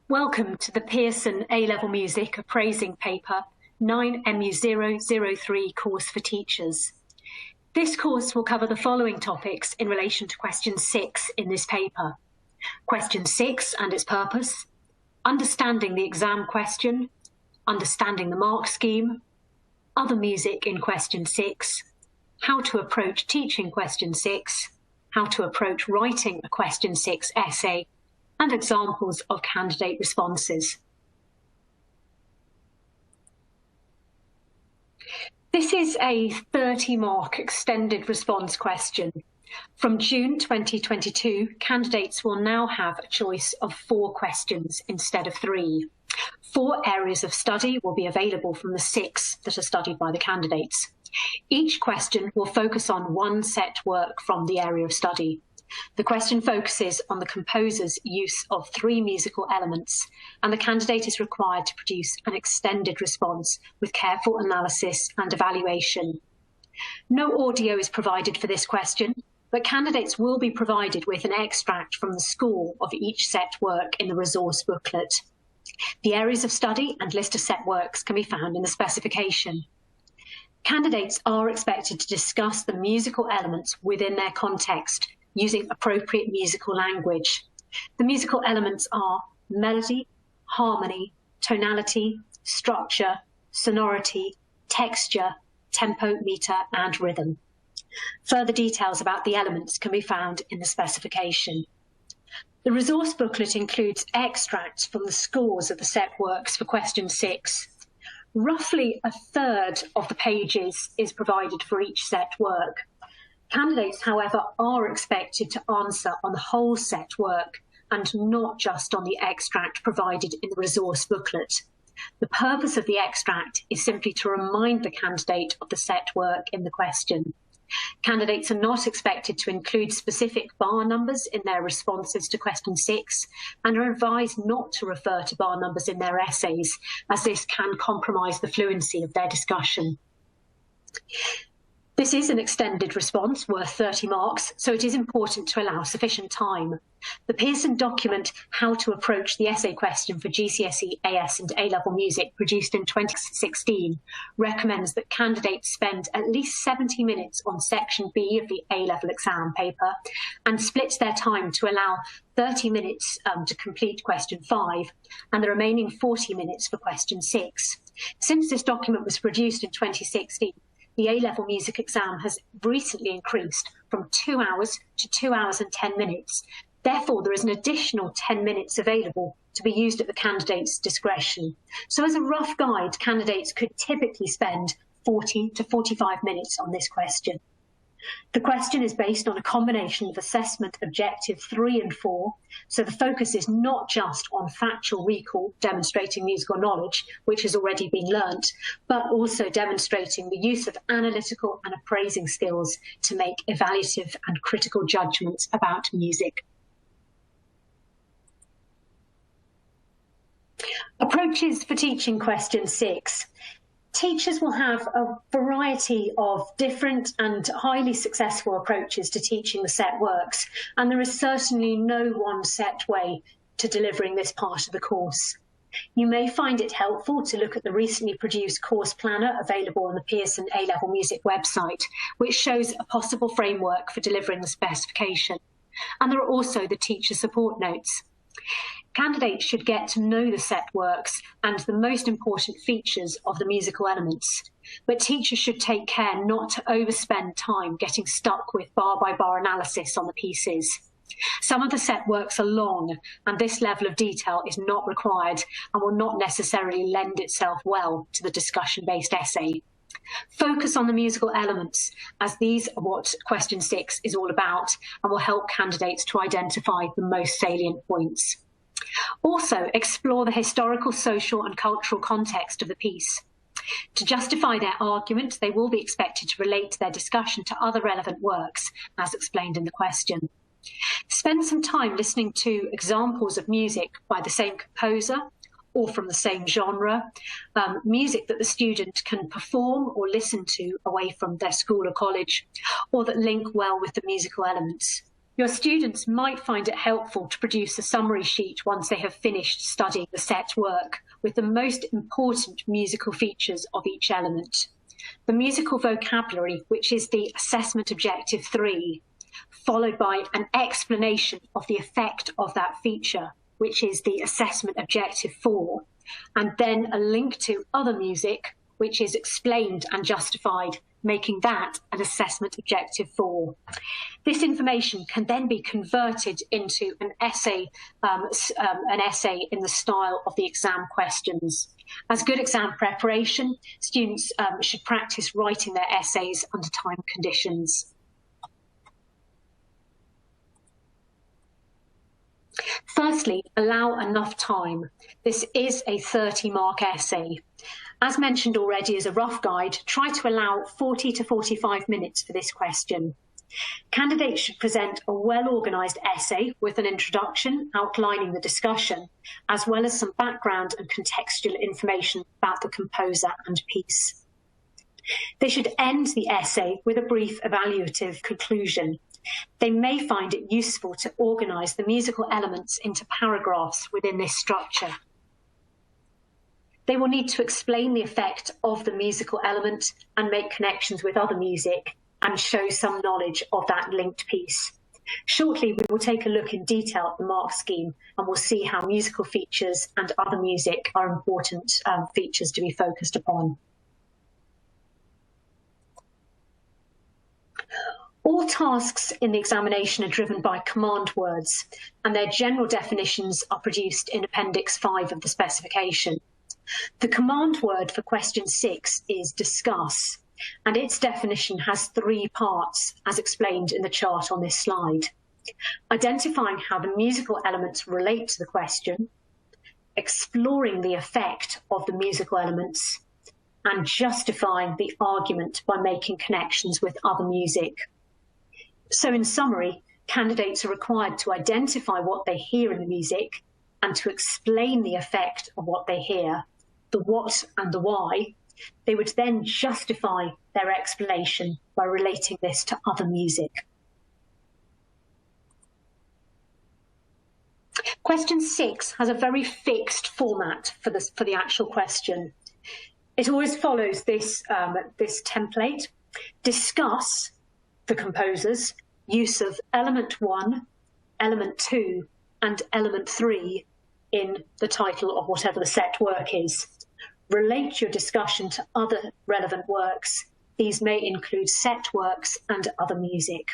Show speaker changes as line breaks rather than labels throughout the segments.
Welcome to the Pearson A-Level Music Appraising Paper 9MU003 course for teachers. This course will cover the following topics in relation to question 6 in this paper. Question 6 and its purpose, understanding the exam question, understanding the mark scheme, other music in question 6, how to approach teaching question 6, how to approach writing a question 6 essay, and examples of candidate responses. This is a 30-mark extended response question. From June 2022, candidates will now have a choice of 4 questions instead of 3. 4 areas of study will be available from the 6 that are studied by the candidates. Each question will focus on one set work from the area of study. The question focuses on the composer's use of 3 musical elements, and the candidate is required to produce an extended response with careful analysis and evaluation. No audio is provided for this question, but candidates will be provided with an extract from the score of each set work in the resource booklet. The areas of study and list of set works can be found in the specification. Candidates are expected to discuss the musical elements within their context, using appropriate musical language. The musical elements are melody, harmony, tonality, structure, sonority, texture, tempo, meter, and rhythm. Further details about the elements can be found in the specification. The resource booklet includes extracts from the scores of the set works for question 6. Roughly a third of the pages is provided for each set work. Candidates, however, are expected to answer on the whole set work and not just on the extract provided in the resource booklet. The purpose of the extract is simply to remind the candidate of the set work in the question. Candidates are not expected to include specific bar numbers in their responses to question 6 and are advised not to refer to bar numbers in their essays, as this can compromise the fluency of their discussion. This is an extended response worth 30 marks, so it is important to allow sufficient time. The Pearson document, How to Approach the Essay Question for GCSE, AS and A-Level Music, produced in 2016, recommends that candidates spend at least 70 minutes on section B of the A-Level exam paper and split their time to allow 30 minutes to complete question 5 and the remaining 40 minutes for question 6. Since this document was produced in 2016, the A-Level music exam has recently increased from 2 hours to 2 hours and 10 minutes. Therefore, there is an additional 10 minutes available to be used at the candidate's discretion. So as a rough guide, candidates could typically spend 40 to 45 minutes on this question. The question is based on a combination of assessment objective 3 and 4, so the focus is not just on factual recall, demonstrating musical knowledge, which has already been learnt, but also demonstrating the use of analytical and appraising skills to make evaluative and critical judgments about music. Approaches for teaching question 6. Teachers will have a variety of different and highly successful approaches to teaching the set works, and there is certainly no one set way to delivering this part of the course. You may find it helpful to look at the recently produced course planner available on the Pearson A-Level Music website, which shows a possible framework for delivering the specification. And there are also the teacher support notes. Candidates should get to know the set works and the most important features of the musical elements, but teachers should take care not to overspend time getting stuck with bar-by-bar analysis on the pieces. Some of the set works are long, and this level of detail is not required and will not necessarily lend itself well to the discussion-based essay. Focus on the musical elements, as these are what question 6 is all about and will help candidates to identify the most salient points. Also, explore the historical, social and cultural context of the piece. To justify their argument, they will be expected to relate their discussion to other relevant works, as explained in the question. Spend some time listening to examples of music by the same composer or from the same genre, music that the student can perform or listen to away from their school or college, or that link well with the musical elements. Your students might find it helpful to produce a summary sheet once they have finished studying the set work with the most important musical features of each element. The musical vocabulary, which is the assessment objective 3, followed by an explanation of the effect of that feature, which is the assessment objective 4, and then a link to other music, which is explained and justified, making that an assessment objective 4. This information can then be converted into an essay in the style of the exam questions. As good exam preparation, students should practice writing their essays under time conditions. Firstly, allow enough time. This is a 30-mark essay. As mentioned already as a rough guide, try to allow 40 to 45 minutes for this question. Candidates should present a well-organised essay with an introduction outlining the discussion, as well as some background and contextual information about the composer and piece. They should end the essay with a brief evaluative conclusion. They may find it useful to organise the musical elements into paragraphs within this structure. They will need to explain the effect of the musical element and make connections with other music and show some knowledge of that linked piece. Shortly, we will take a look in detail at the mark scheme and we'll see how musical features and other music are important features to be focused upon. All tasks in the examination are driven by command words, and their general definitions are produced in Appendix 5 of the specification. The command word for question 6 is discuss, and its definition has 3 parts, as explained in the chart on this slide. Identifying how the musical elements relate to the question, exploring the effect of the musical elements, and justifying the argument by making connections with other music. So in summary, candidates are required to identify what they hear in the music and to explain the effect of what they hear, the what and the why. They would then justify their explanation by relating this to other music. Question 6 has a very fixed format for the actual question. It always follows this template. Discuss the composer's use of element 1, element 2, and element 3 in the title of whatever the set work is. Relate your discussion to other relevant works. These may include set works and other music.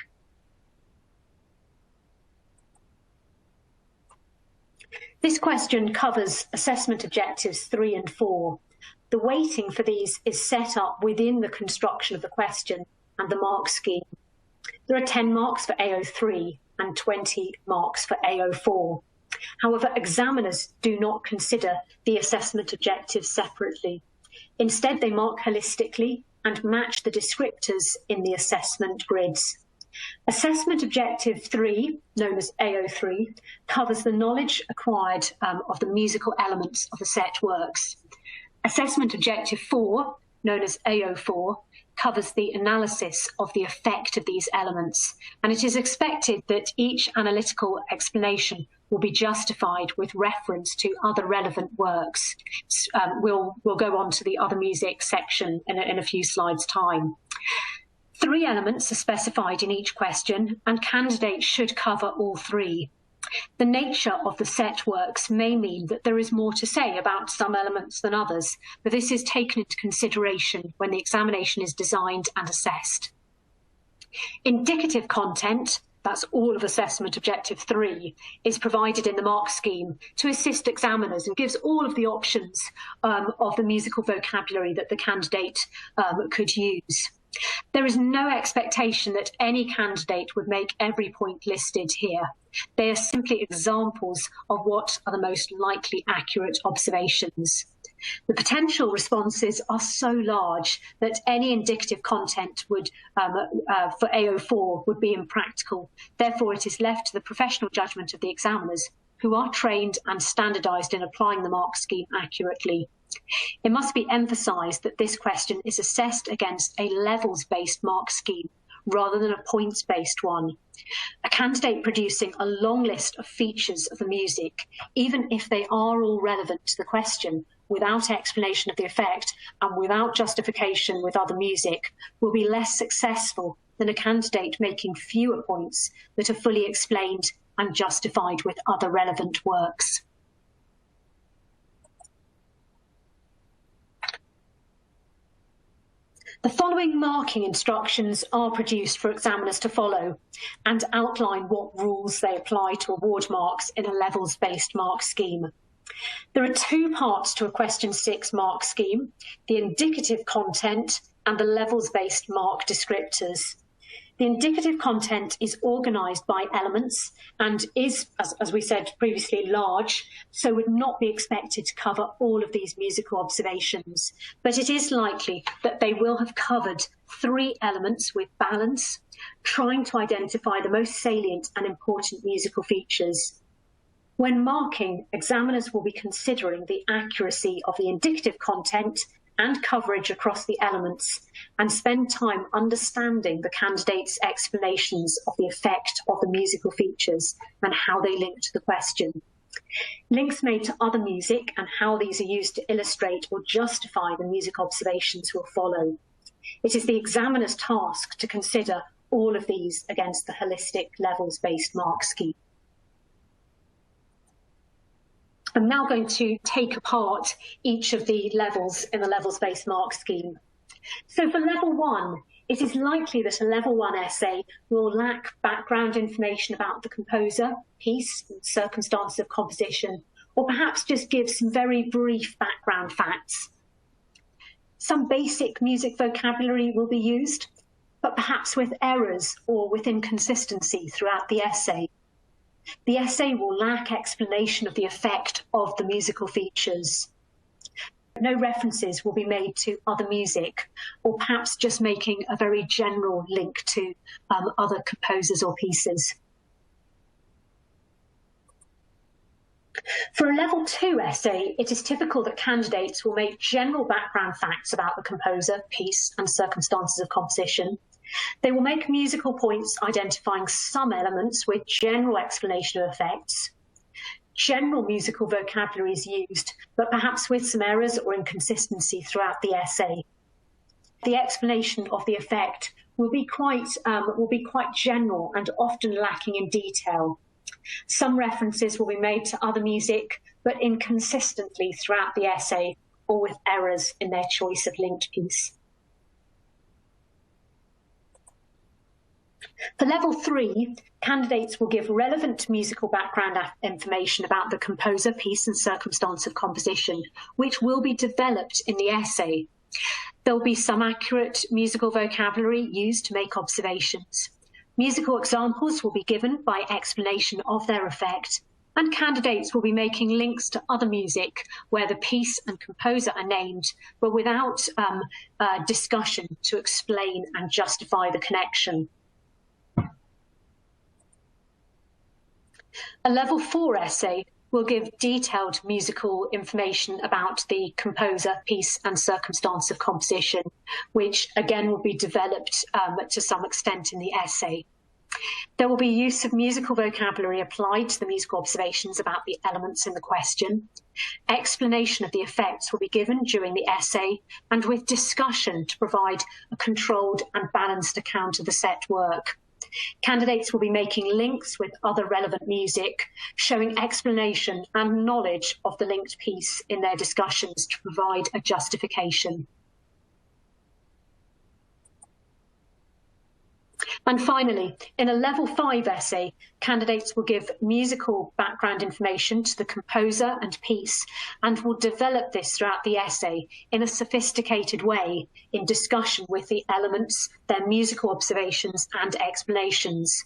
This question covers assessment objectives 3 and 4. The weighting for these is set up within the construction of the question and the mark scheme. There are 10 marks for AO3 and 20 marks for AO4. However, examiners do not consider the assessment objectives separately. Instead, they mark holistically and match the descriptors in the assessment grids. Assessment objective 3, known as AO3, covers the knowledge acquired of the musical elements of the set works. Assessment objective 4, known as AO4, covers the analysis of the effect of these elements, and it is expected that each analytical explanation will be justified with reference to other relevant works. We'll go on to the other music section in a few slides' time. 3 elements are specified in each question, and candidates should cover all 3. The nature of the set works may mean that there is more to say about some elements than others, but this is taken into consideration when the examination is designed and assessed. Indicative content, that's all of assessment objective 3, is provided in the mark scheme to assist examiners and gives all of the options of the musical vocabulary that the candidate could use. There is no expectation that any candidate would make every point listed here. They are simply examples of what are the most likely accurate observations. The potential responses are so large that any indicative content would, for AO4 would be impractical. Therefore, it is left to the professional judgment of the examiners, who are trained and standardised in applying the mark scheme accurately. It must be emphasised that this question is assessed against a levels-based mark scheme rather than a points-based one. A candidate producing a long list of features of the music, even if they are all relevant to the question, without explanation of the effect and without justification with other music, will be less successful than a candidate making fewer points that are fully explained and justified with other relevant works. The following marking instructions are produced for examiners to follow and outline what rules they apply to award marks in a levels-based mark scheme. There are two parts to a question 6 mark scheme: the indicative content and the levels-based mark descriptors. The indicative content is organised by elements and is, as we said previously, large, so would not be expected to cover all of these musical observations. But it is likely that they will have covered 3 elements with balance, trying to identify the most salient and important musical features. When marking, examiners will be considering the accuracy of the indicative content and coverage across the elements, and spend time understanding the candidate's explanations of the effect of the musical features and how they link to the question. Links made to other music and how these are used to illustrate or justify the music observations will follow. It is the examiner's task to consider all of these against the holistic levels-based mark scheme. I'm now going to take apart each of the levels in the levels-based mark scheme. So for level 1, it is likely that a level 1 essay will lack background information about the composer, piece, and circumstances of composition, or perhaps just give some very brief background facts. Some basic music vocabulary will be used, but perhaps with errors or with inconsistency throughout the essay. The essay will lack explanation of the effect of the musical features. No references will be made to other music, or perhaps just making a very general link to other composers or pieces. For a level 2 essay, it is typical that candidates will make general background facts about the composer, piece, and circumstances of composition. They will make musical points identifying some elements with general explanation of effects. General musical vocabulary is used, but perhaps with some errors or inconsistency throughout the essay. The explanation of the effect will be quite general and often lacking in detail. Some references will be made to other music, but inconsistently throughout the essay, or with errors in their choice of linked piece. For level 3, candidates will give relevant musical background information about the composer, piece, and circumstance of composition, which will be developed in the essay. There will be some accurate musical vocabulary used to make observations. Musical examples will be given by explanation of their effect, and candidates will be making links to other music where the piece and composer are named, but without discussion to explain and justify the connection. A level 4 essay will give detailed musical information about the composer, piece, and circumstance of composition, which again will be developed to some extent in the essay. There will be use of musical vocabulary applied to the musical observations about the elements in the question. Explanation of the effects will be given during the essay, and with discussion to provide a controlled and balanced account of the set work. Candidates will be making links with other relevant music, showing explanation and knowledge of the linked piece in their discussions to provide a justification. And finally, in a level 5 essay, candidates will give musical background information to the composer and piece, and will develop this throughout the essay in a sophisticated way in discussion with the elements, their musical observations and explanations.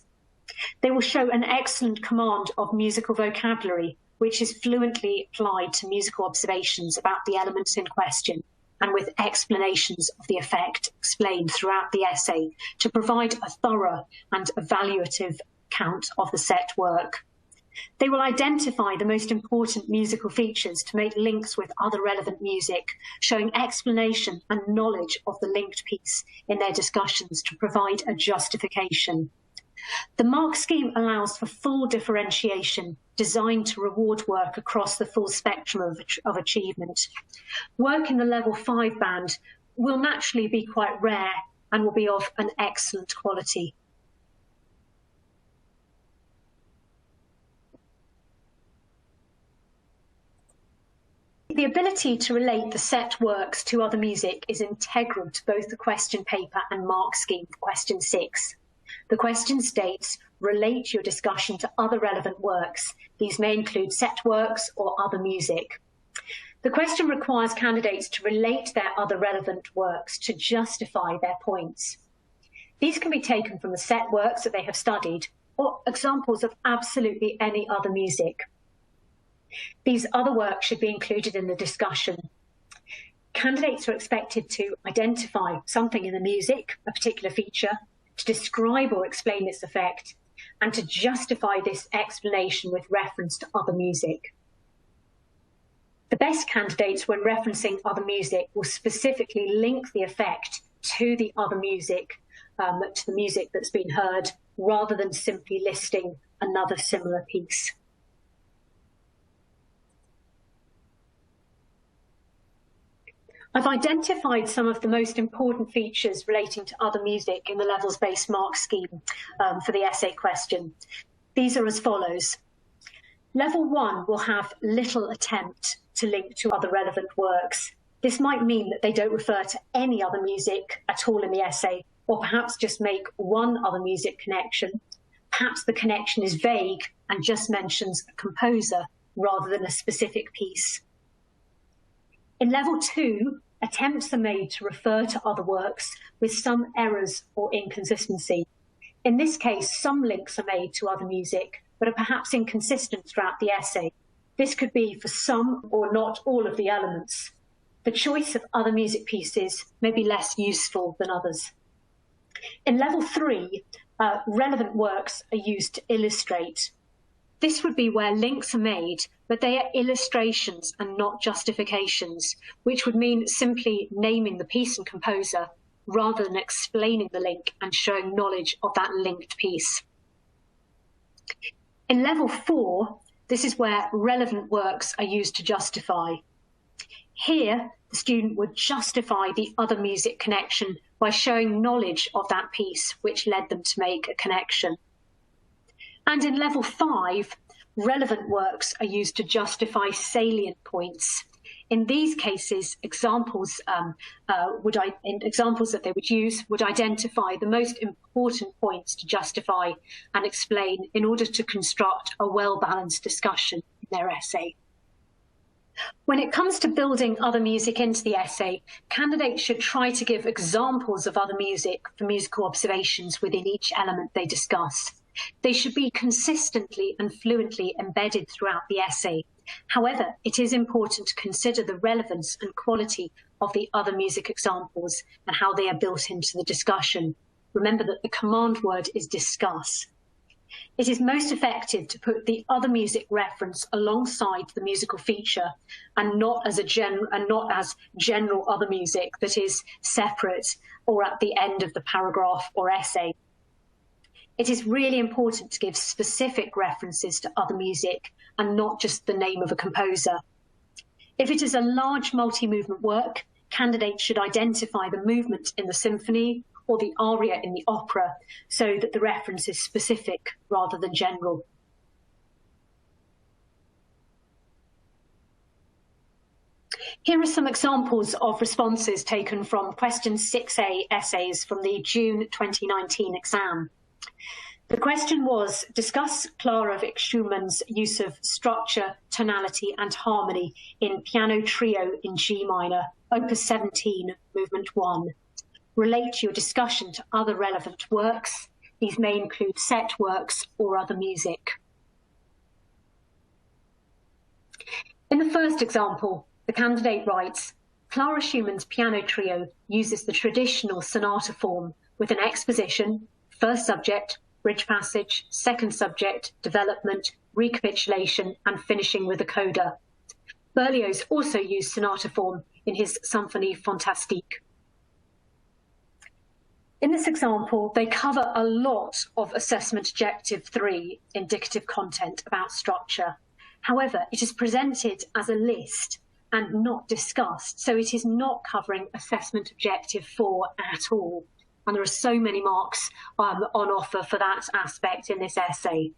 They will show an excellent command of musical vocabulary, which is fluently applied to musical observations about the elements in question, and with explanations of the effect explained throughout the essay to provide a thorough and evaluative account of the set work. They will identify the most important musical features to make links with other relevant music, showing explanation and knowledge of the linked piece in their discussions to provide a justification. The mark scheme allows for full differentiation, designed to reward work across the full spectrum of achievement. Work in the level 5 band will naturally be quite rare and will be of an excellent quality. The ability to relate the set works to other music is integral to both the question paper and mark scheme for question 6. The question states, relate your discussion to other relevant works. These may include set works or other music. The question requires candidates to relate their other relevant works to justify their points. These can be taken from the set works that they have studied or examples of absolutely any other music. These other works should be included in the discussion. Candidates are expected to identify something in the music, a particular feature, to describe or explain its effect, and to justify this explanation with reference to other music. The best candidates, when referencing other music, will specifically link the effect to the other music, to the music that's been heard, rather than simply listing another similar piece. I've identified some of the most important features relating to other music in the levels-based mark scheme for the essay question. These are as follows. Level 1 will have little attempt to link to other relevant works. This might mean that they don't refer to any other music at all in the essay, or perhaps just make one other music connection. Perhaps the connection is vague and just mentions a composer rather than a specific piece. In level 2, attempts are made to refer to other works with some errors or inconsistency. In this case, some links are made to other music, but are perhaps inconsistent throughout the essay. This could be for some or not all of the elements. The choice of other music pieces may be less useful than others. In level 3, relevant works are used to illustrate. This would be where links are made, but they are illustrations and not justifications, which would mean simply naming the piece and composer rather than explaining the link and showing knowledge of that linked piece. In level 4, this is where relevant works are used to justify. Here, the student would justify the other music connection by showing knowledge of that piece which led them to make a connection. And in level 5, relevant works are used to justify salient points. In these cases, examples that they would use would identify the most important points to justify and explain in order to construct a well-balanced discussion in their essay. When it comes to building other music into the essay, candidates should try to give examples of other music for musical observations within each element they discuss. They should be consistently and fluently embedded throughout the essay. However, it is important to consider the relevance and quality of the other music examples and how they are built into the discussion. Remember that the command word is discuss. It is most effective to put the other music reference alongside the musical feature and not as general other music that is separate or at the end of the paragraph or essay. It is really important to give specific references to other music and not just the name of a composer. If it is a large multi-movement work, candidates should identify the movement in the symphony or the aria in the opera so that the reference is specific rather than general. Here are some examples of responses taken from question 6A essays from the June 2019 exam. The question was, discuss Clara Schumann's use of structure, tonality and harmony in Piano Trio in G minor, Opus 17, Movement 1. Relate your discussion to other relevant works. These may include set works or other music. In the first example, the candidate writes, Clara Schumann's Piano Trio uses the traditional sonata form with an exposition, first subject, bridge passage, second subject, development, recapitulation, and finishing with a coda. Berlioz also used sonata form in his Symphonie Fantastique. In this example, they cover a lot of Assessment Objective 3 indicative content about structure. However, it is presented as a list and not discussed, so it is not covering Assessment Objective 4 at all. And there are so many marks on offer for that aspect in this essay.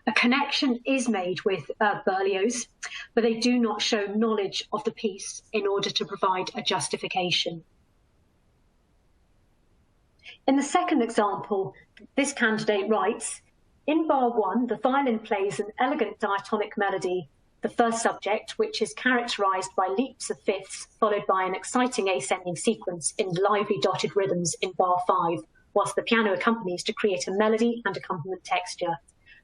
A connection is made with Berlioz, but they do not show knowledge of the piece in order to provide a justification. In the second example, this candidate writes, in bar 1, the violin plays an elegant diatonic melody, the first subject, which is characterized by leaps of fifths, followed by an exciting ascending sequence in lively dotted rhythms in bar 5, whilst the piano accompanies to create a melody and accompaniment texture.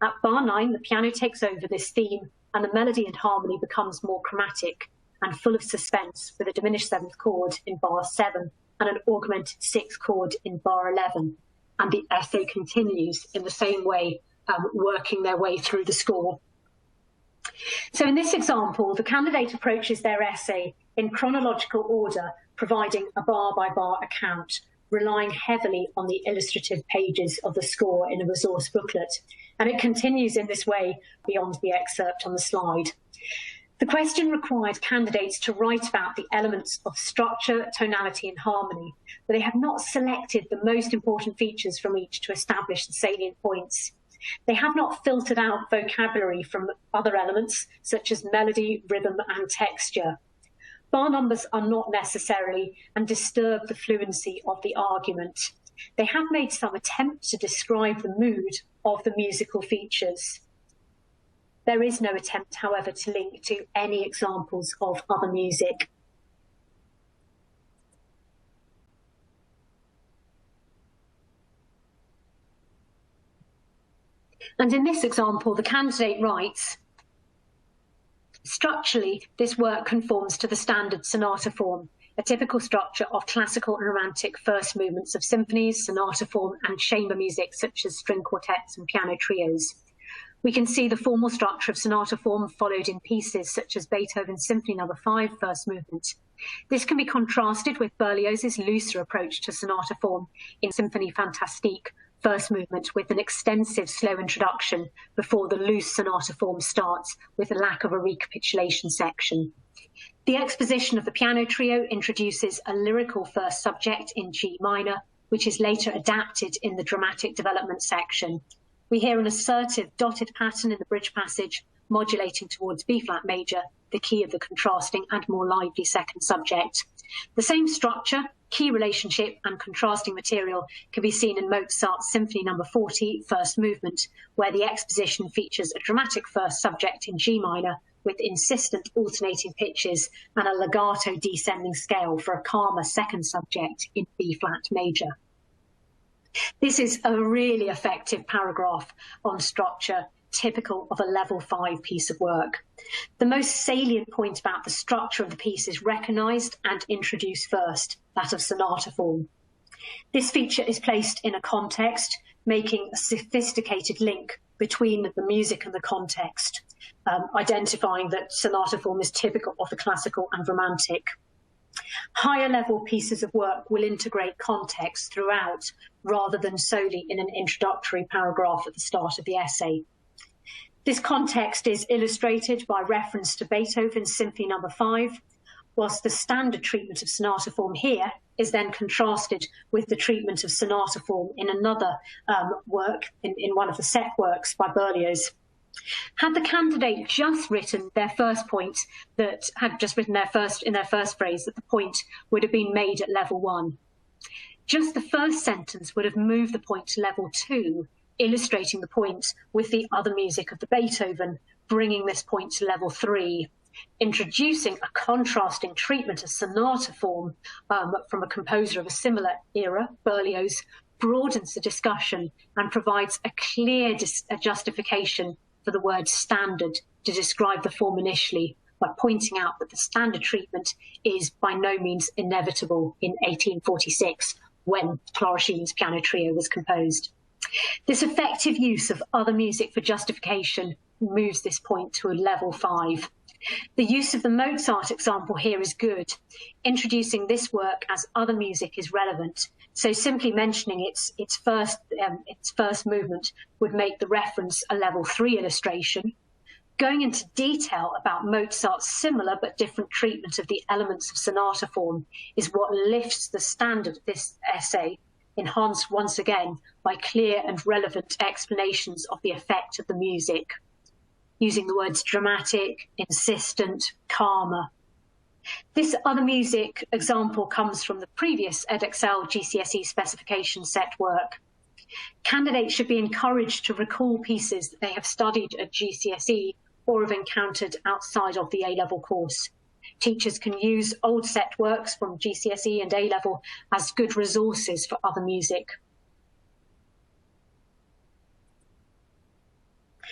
At bar 9, the piano takes over this theme, and the melody and harmony becomes more chromatic and full of suspense, with a diminished 7th chord in bar 7 and an augmented 6th chord in bar 11. And the essay continues in the same way, working their way through the score. So in this example, the candidate approaches their essay in chronological order, providing a bar-by-bar account, relying heavily on the illustrative pages of the score in a resource booklet. And it continues in this way beyond the excerpt on the slide. The question required candidates to write about the elements of structure, tonality, and harmony, but they have not selected the most important features from each to establish the salient points. They have not filtered out vocabulary from other elements, such as melody, rhythm, and texture. Bar numbers are not necessary and disturb the fluency of the argument. They have made some attempt to describe the mood of the musical features. There is no attempt, however, to link to any examples of other music. And in this example, the candidate writes, structurally, this work conforms to the standard sonata form, a typical structure of classical and romantic first movements of symphonies, sonata form, and chamber music, such as string quartets and piano trios. We can see the formal structure of sonata form followed in pieces such as Beethoven's Symphony No. 5 first movement. This can be contrasted with Berlioz's looser approach to sonata form in Symphonie Fantastique first movement, with an extensive slow introduction before the loose sonata form starts, with a lack of a recapitulation section. The exposition of the piano trio introduces a lyrical first subject in G minor, which is later adapted in the dramatic development section. We hear an assertive dotted pattern in the bridge passage, modulating towards B-flat major, the key of the contrasting and more lively second subject. The same structure, key relationship, and contrasting material can be seen in Mozart's Symphony No. 40, first movement, where the exposition features a dramatic first subject in G minor, with insistent alternating pitches and a legato descending scale for a calmer second subject in B-flat major. This is a really effective paragraph on structure, typical of a level 5 piece of work. The most salient point about the structure of the piece is recognised and introduced first, that of sonata form. This feature is placed in a context, making a sophisticated link between the music and the context, identifying that sonata form is typical of the classical and romantic. Higher level pieces of work will integrate context throughout, rather than solely in an introductory paragraph at the start of the essay. This context is illustrated by reference to Beethoven's Symphony No. 5, whilst the standard treatment of sonata form here is then contrasted with the treatment of sonata form in another work, in one of the set works by Berlioz. Had the candidate just written their first point, that had just written in their first phrase, that the point would have been made at level 1. Just the first sentence would have moved the point to level 2, illustrating the point with the other music of the Beethoven, bringing this point to level 3. Introducing a contrasting treatment of sonata form from a composer of a similar era, Berlioz, broadens the discussion and provides a clear justification for the word standard to describe the form initially, by pointing out that the standard treatment is by no means inevitable in 1846, when Clara Schumann's piano trio was composed. This effective use of other music for justification moves this point to a level 5. The use of the Mozart example here is good. Introducing this work as other music is relevant, so simply mentioning its first movement would make the reference a level 3 illustration. Going into detail about Mozart's similar but different treatment of the elements of sonata form is what lifts the standard of this essay, enhanced once again by clear and relevant explanations of the effect of the music, using the words dramatic, insistent, calmer. This other music example comes from the previous Edexcel GCSE specification set work. Candidates should be encouraged to recall pieces that they have studied at GCSE or have encountered outside of the A-level course. Teachers can use old set works from GCSE and A-level as good resources for other music.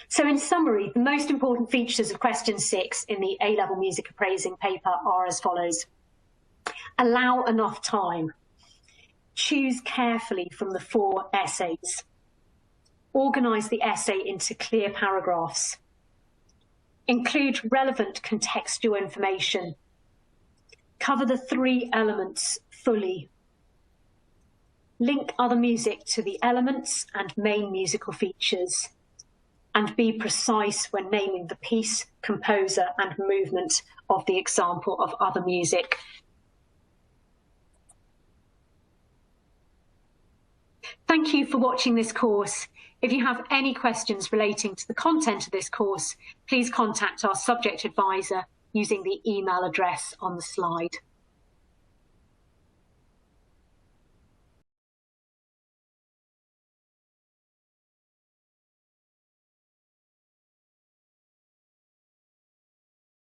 So in summary, the most important features of question 6 in the A-level music appraising paper are as follows. Allow enough time. Choose carefully from the 4 essays. Organise the essay into clear paragraphs. Include relevant contextual information. Cover the 3 elements fully. Link other music to the elements and main musical features. And be precise when naming the piece, composer, and movement of the example of other music. Thank you for watching this course. If you have any questions relating to the content of this course, please contact our subject advisor using the email address on the slide.